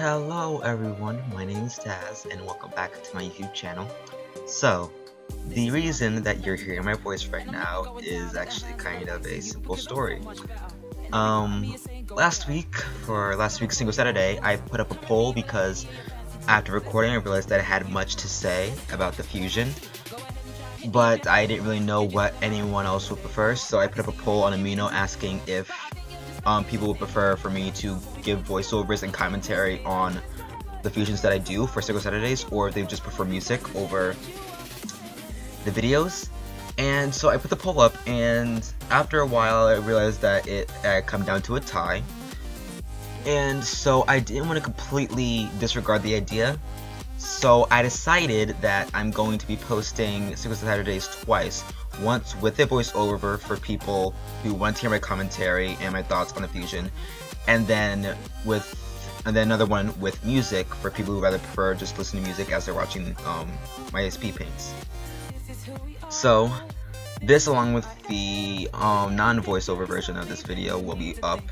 Hello everyone, my name is Taz and welcome back to my YouTube channel. So, the reason that you're hearing my voice right now is actually kind of a simple story. Last week, for last week's Single Saturday, I put up a poll because after recording I realized that I had much to say about the fusion, but I didn't really know what anyone else would prefer, so I put up a poll on Amino asking if people would prefer for me to give voiceovers and commentary on the fusions that I do for Synchro Saturdays, or if they just prefer music over the videos. And so I put the poll up, and after a while I realized that it had come down to a tie. And so I didn't want to completely disregard the idea, so I decided that I'm going to be posting Synchro Saturdays twice. Once with a voiceover for people who want to hear my commentary and my thoughts on the fusion, and then another one with music for people who rather prefer just listening to music as they're watching my SP paints. So this, along with the non-voiceover version of this video, will be up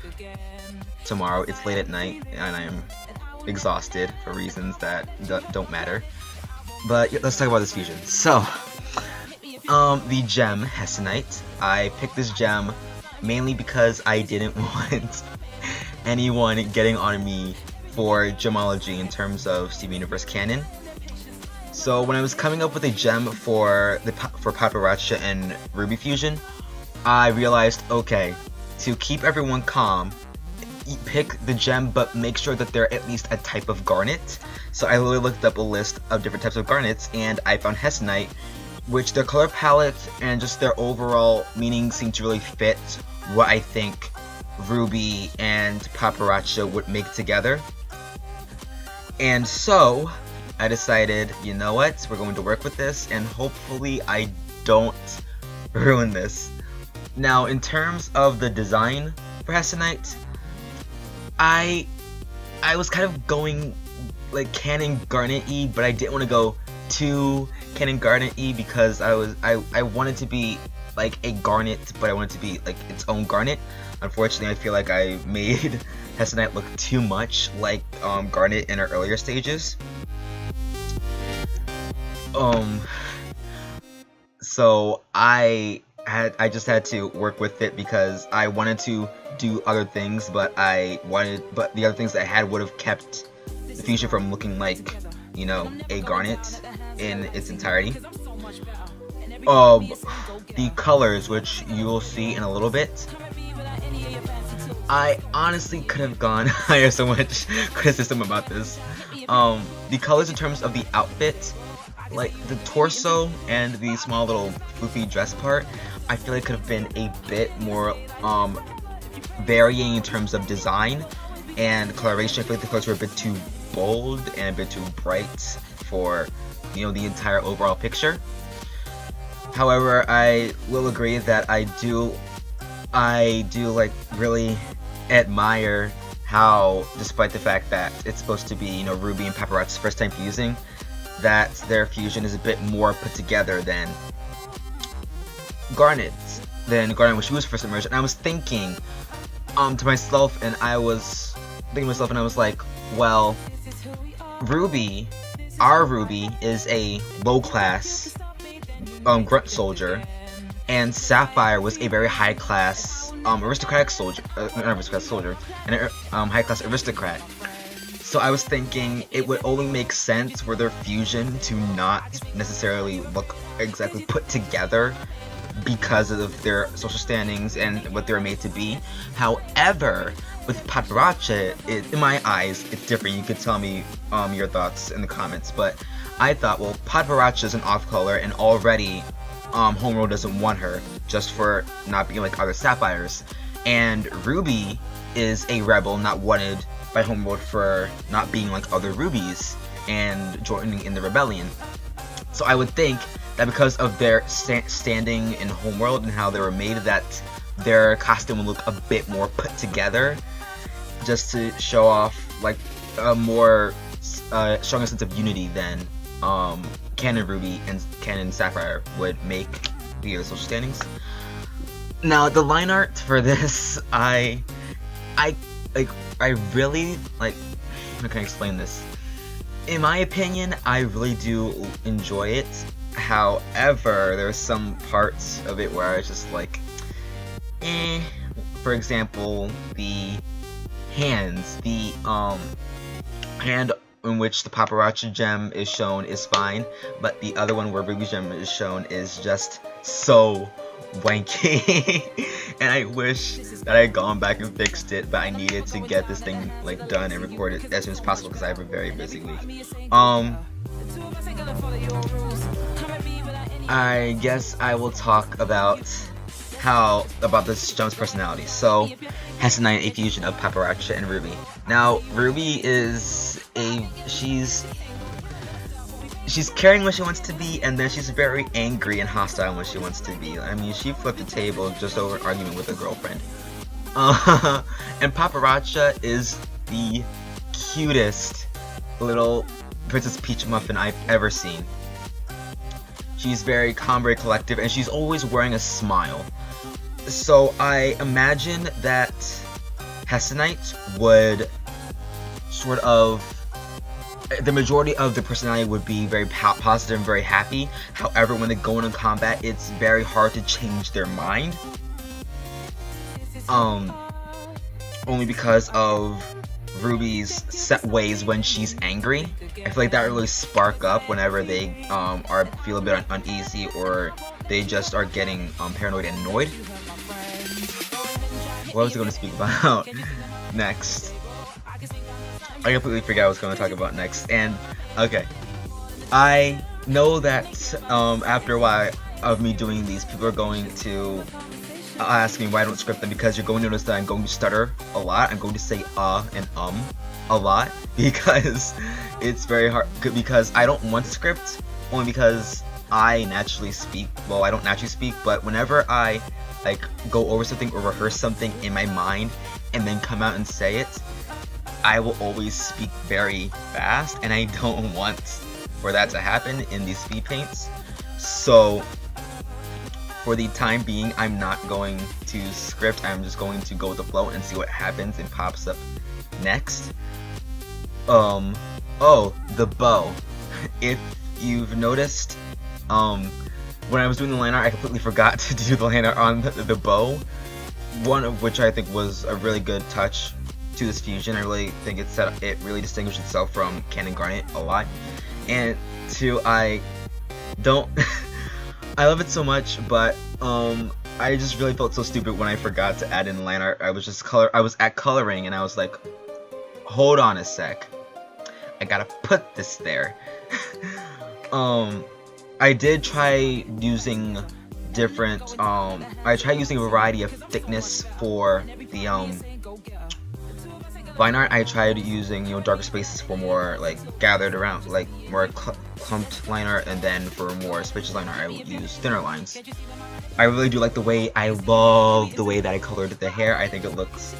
tomorrow. It's late at night and I am exhausted for reasons that don't matter. But let's talk about this fusion. So the gem Hessenite. I picked this gem mainly because I didn't want anyone getting on me for gemology in terms of Steven Universe canon. So when I was coming up with a gem for Padparascha and Ruby fusion, I realized, okay, to keep everyone calm, pick the gem but make sure that they're at least a type of garnet. So I literally looked up a list of different types of garnets and I found Hessenite, which their color palette and just their overall meaning seem to really fit what I think Ruby and Padparascha would make together. And so I decided, you know what, we're going to work with this and hopefully I don't ruin this. Now, in terms of the design for Hessenite, I was kind of going like canon garnet-y, but I didn't want to go too canon garnet-y because I wanted to be like a garnet, but I wanted to be like its own garnet. Unfortunately, I feel like I made Hessenite look too much like garnet in our earlier stages. So I just had to work with it because I wanted to do other things, but the other things that I had would have kept the fusion from looking like, you know, a garnet in its entirety. The colors, which you will see in a little bit, I honestly could have gone I have so much criticism about this. The colors in terms of the outfit, like the torso and the small little floofy dress part, I feel like could have been a bit more varying in terms of design and coloration. I feel like the colors were a bit too bold and a bit too bright for, you know, the entire overall picture. However, I will agree that I do like really admire how, despite the fact that it's supposed to be, you know, Ruby and Padparascha's first time fusing, that their fusion is a bit more put together than Garnet, when she was first emerged. And I was thinking to myself, and I was like, well, our Ruby is a low-class grunt soldier, and Sapphire was a very high-class aristocratic soldier, and a high-class aristocrat. So I was thinking it would only make sense for their fusion to not necessarily look exactly put together because of their social standings and what they were made to be. However, with Padparascha, in my eyes, it's different. You could tell me your thoughts in the comments, but I thought, well, Padparascha is an off-color, and already Homeworld doesn't want her just for not being like other Sapphires, and Ruby is a rebel not wanted by Homeworld for not being like other Rubies and joining in the rebellion. So I would think that because of their standing in Homeworld and how they were made, that their costume would look a bit more put together, just to show off like a more stronger sense of unity than canon Ruby and canon Sapphire would make the social standings. Now, the line art for this, I really like. how can I explain this? In my opinion, I really do enjoy it. However, there's some parts of it where I was just like, eh. For example, the hands, the hand in which the Padparascha gem is shown is fine, but the other one where Ruby gem is shown is just so wanky. And I wish that I had gone back and fixed it, but I needed to get this thing like done and recorded as soon as possible because I have a very busy week. I guess I will talk about this gem's personality. So, Hessenite, a fusion of Padparascha and Ruby. Now, Ruby is she's caring when she wants to be, and then she's very angry and hostile when she wants to be. I mean, she flipped the table just over an argument with a girlfriend. And Padparascha is the cutest little Princess Peach muffin I've ever seen. She's very calm, very collective, and she's always wearing a smile. So I imagine that Hessenite would sort of, the majority of the personality would be very positive and very happy. However, when they go into combat, it's very hard to change their mind. Only because of Ruby's set ways when she's angry. I feel like that really spark up whenever they feel a bit uneasy, or they just are getting paranoid and annoyed. What was I going to speak about next? I completely forgot what I was going to talk about next. And okay, I know that after a while of me doing these, people are going to ask me why I don't script them, because you're going to notice that I'm going to stutter a lot. I'm going to say and a lot because it's very hard, because I don't want to script, only because I naturally speak. Well, I don't naturally speak, but whenever I like go over something or rehearse something in my mind and then come out and say it, I will always speak very fast, and I don't want for that to happen in these speed paints. So for the time being, I'm not going to script. I'm just going to go with the flow and see what happens and pops up next. Oh, the bow. If you've noticed, when I was doing the line art, I completely forgot to do the line art on the bow. One of which I think was a really good touch to this fusion. I really think it really distinguished itself from Canon Garnet a lot. And two, I don't I love it so much, but I just really felt so stupid when I forgot to add in line art. I was at coloring and I was like, hold on a sec, I gotta put this there. I did try using different I tried using a variety of thickness for the line art. I tried using, darker spaces for more like gathered around, like more clumped line art, and then for more spacious line art I would use thinner lines. I really do like I love the way that I colored the hair. I think it looks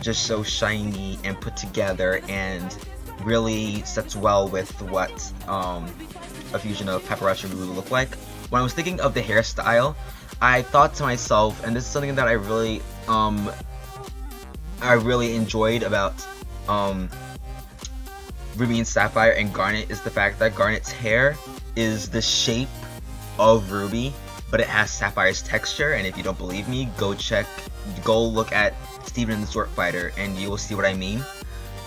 just so shiny and put together, and really sets well with what a fusion of Padparascha would look like. When I was thinking of the hairstyle, I thought to myself, and this is something that I really enjoyed about Ruby and Sapphire and Garnet, is the fact that Garnet's hair is the shape of Ruby, but it has Sapphire's texture. And if you don't believe me, go look at Steven and the Sword Fighter and you will see what I mean.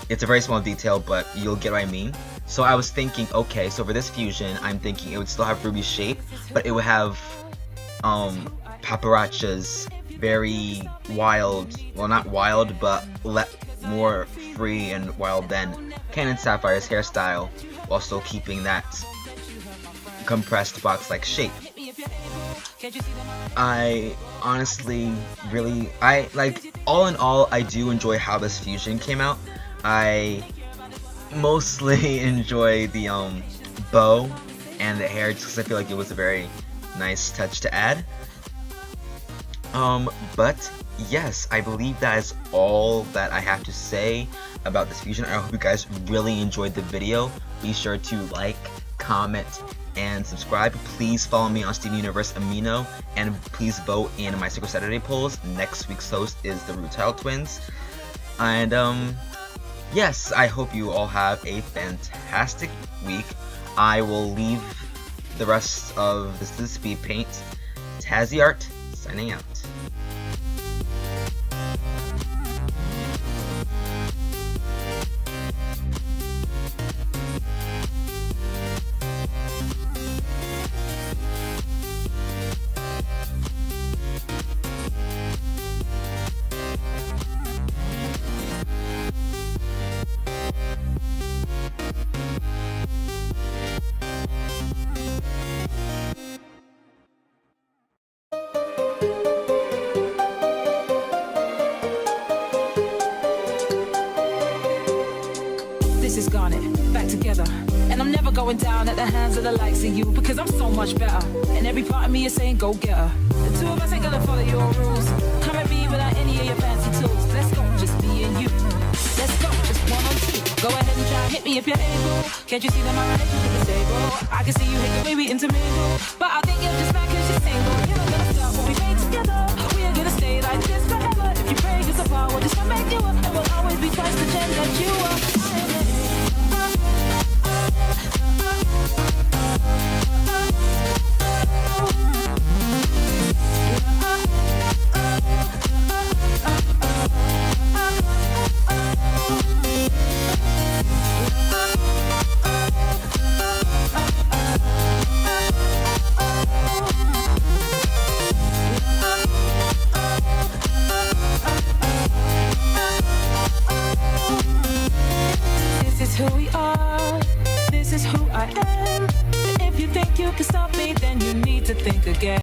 It's a very small detail, but you'll get what I mean. So I was thinking, okay, so for this fusion, I'm thinking it would still have Ruby's shape, but it would have Padparascha's very wild, well, not wild, but more free and wild than Canon Sapphire's hairstyle, while still keeping that compressed box-like shape. I honestly really, all in all, I do enjoy how this fusion came out. I mostly enjoy the bow and the hair, just because I feel like it was a very nice touch to add. But yes, I believe that is all that I have to say about this fusion. I hope you guys really enjoyed the video. Be sure to like, comment, and subscribe. Please follow me on Steven Universe Amino, and please vote in my Synchro Saturday polls. Next week's host is the Rutile Twins. And yes, I hope you all have a fantastic week. I will leave the rest of this to the speed paint. Tazzy Art, signing out. This is Garnet, back together. And I'm never going down at the hands of the likes of you, because I'm so much better. And every part of me is saying go get her. The two of us ain't gonna follow your rules. Come at me without any of your fancy tools. Let's go, just me and you. Let's go, just one on two. Go ahead and try and hit me if you're able. Can't you see that my relationship is stable? I can see you hate the way we intermingle, but I think you're just mad cause you're single. You're not gonna stop what we made together.